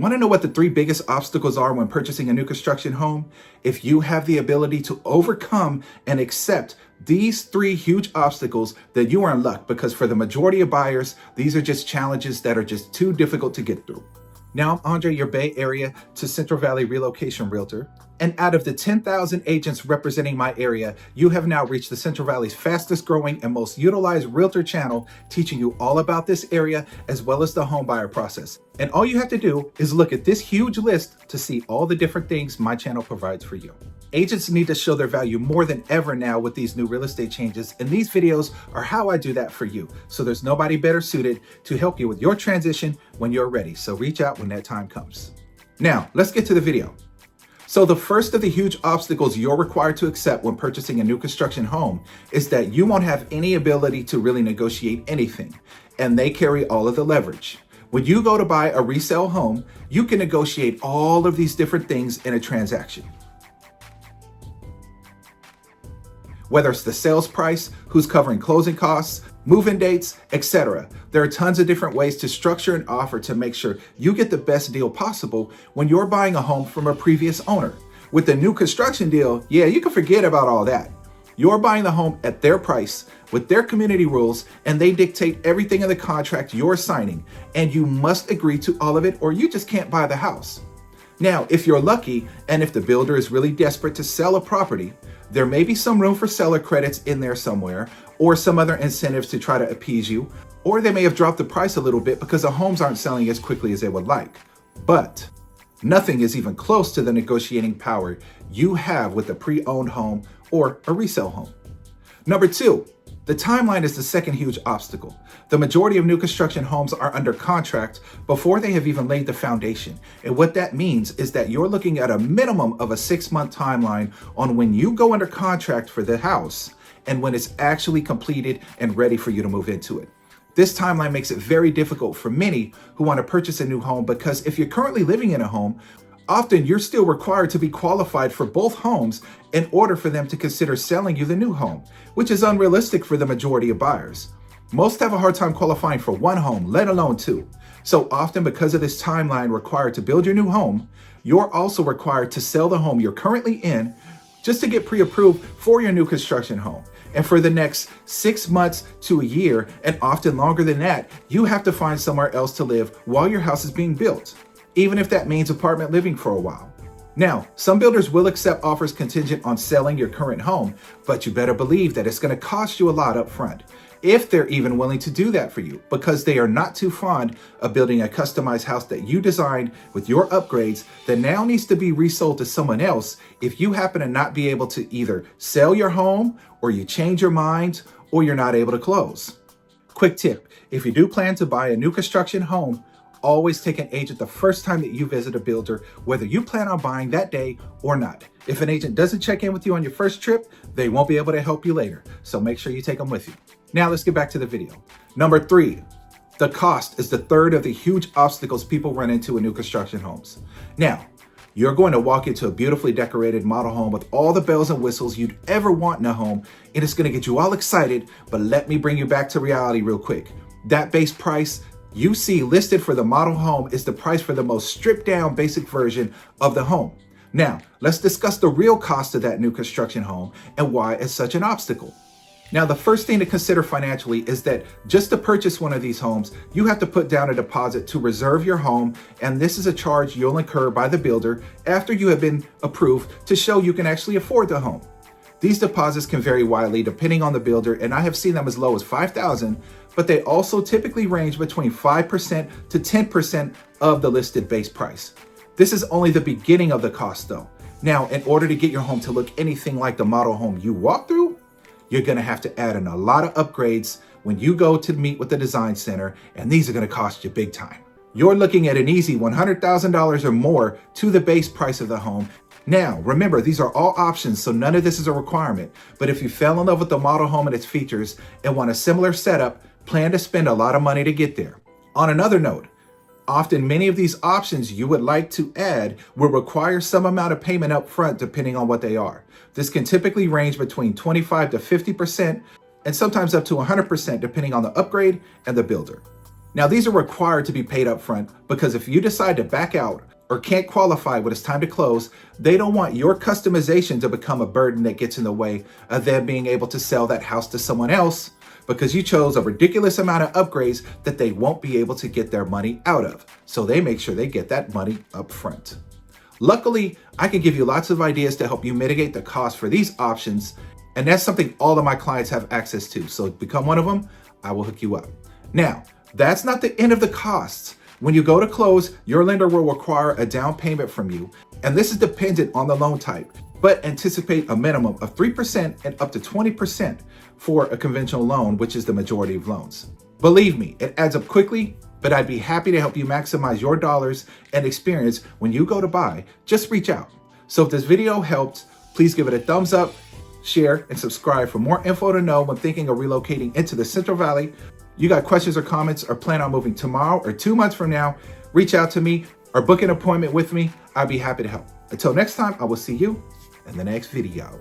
Want to know what the three biggest obstacles are when purchasing a new construction home? If you have the ability to overcome and accept these three huge obstacles, then you are in luck, because for the majority of buyers, these are just challenges that are just too difficult to get through. Now, I'm Andre, your Bay Area to Central Valley relocation realtor. And out of the 10,000 agents representing my area, you have now reached the Central Valley's fastest growing and most utilized realtor channel, teaching you all about this area as well as the home buyer process. And all you have to do is look at this huge list to see all the different things my channel provides for you. Agents need to show their value more than ever now with these new real estate changes, and these videos are how I do that for you. So there's nobody better suited to help you with your transition when you're ready. So reach out when that time comes. Now, let's get to the video. So the first of the huge obstacles you're required to accept when purchasing a new construction home is that you won't have any ability to really negotiate anything, and they carry all of the leverage. When you go to buy a resale home, you can negotiate all of these different things in a transaction. Whether it's the sales price, who's covering closing costs, move-in dates, etc. There are tons of different ways to structure an offer to make sure you get the best deal possible when you're buying a home from a previous owner. With the new construction deal, you can forget about all that. You're buying the home at their price, with their community rules, and they dictate everything in the contract you're signing, and you must agree to all of it or you just can't buy the house. Now, if you're lucky, and if the builder is really desperate to sell a property, there may be some room for seller credits in there somewhere, or some other incentives to try to appease you, or they may have dropped the price a little bit because the homes aren't selling as quickly as they would like. But nothing is even close to the negotiating power you have with a pre-owned home or a resale home. Number two, the timeline is the second huge obstacle. The majority of new construction homes are under contract before they have even laid the foundation. And what that means is that you're looking at a minimum of a 6-month timeline on when you go under contract for the house and when it's actually completed and ready for you to move into it. This timeline makes it very difficult for many who want to purchase a new home, because if you're currently living in a home, often you're still required to be qualified for both homes in order for them to consider selling you the new home, which is unrealistic for the majority of buyers. Most have a hard time qualifying for one home, let alone two. So often, because of this timeline required to build your new home, you're also required to sell the home you're currently in just to get pre-approved for your new construction home. And for the next 6 months to a year, and often longer than that, you have to find somewhere else to live while your house is being built, even if that means apartment living for a while. Now, some builders will accept offers contingent on selling your current home, but you better believe that it's going to cost you a lot up front, if they're even willing to do that for you, because they are not too fond of building a customized house that you designed with your upgrades that now needs to be resold to someone else if you happen to not be able to either sell your home, or you change your mind, or you're not able to close. Quick tip, if you do plan to buy a new construction home, always take an agent the first time that you visit a builder, whether you plan on buying that day or not. If an agent doesn't check in with you on your first trip, they won't be able to help you later. So make sure you take them with you. Now let's get back to the video. Number three, the cost is the third of the huge obstacles people run into in new construction homes. Now, you're going to walk into a beautifully decorated model home with all the bells and whistles you'd ever want in a home, and it's going to get you all excited, but let me bring you back to reality real quick. That base price you see listed for the model home is the price for the most stripped down basic version of the home. Now, let's discuss the real cost of that new construction home and why it's such an obstacle. Now, the first thing to consider financially is that just to purchase one of these homes, you have to put down a deposit to reserve your home, and this is a charge you'll incur by the builder after you have been approved to show you can actually afford the home. These deposits can vary widely depending on the builder, and I have seen them as low as $5,000, but they also typically range between 5% to 10% of the listed base price. This is only the beginning of the cost though. Now, in order to get your home to look anything like the model home you walk through, you're gonna have to add in a lot of upgrades when you go to meet with the design center, and these are gonna cost you big time. You're looking at an easy $100,000 or more to the base price of the home. Now, remember, these are all options, so none of this is a requirement. But if you fell in love with the model home and its features and want a similar setup, plan to spend a lot of money to get there. On another note, often many of these options you would like to add will require some amount of payment up front depending on what they are. This can typically range between 25 to 50% and sometimes up to 100% depending on the upgrade and the builder. Now, these are required to be paid up front because if you decide to back out or can't qualify when it's time to close, they don't want your customization to become a burden that gets in the way of them being able to sell that house to someone else because you chose a ridiculous amount of upgrades that they won't be able to get their money out of. So they make sure they get that money up front. Luckily, I can give you lots of ideas to help you mitigate the cost for these options, and that's something all of my clients have access to. So become one of them, I will hook you up. Now, that's not the end of the costs. When you go to close, your lender will require a down payment from you, and this is dependent on the loan type, but anticipate a minimum of 3% and up to 20% for a conventional loan, which is the majority of loans. Believe me, it adds up quickly, but I'd be happy to help you maximize your dollars and experience when you go to buy. Just reach out. So if this video helped, please give it a thumbs up, share, and subscribe for more info to know when thinking of relocating into the Central Valley. You got questions or comments or plan on moving tomorrow or 2 months from now, reach out to me or book an appointment with me. I'd be happy to help. Until next time, I will see you in the next video.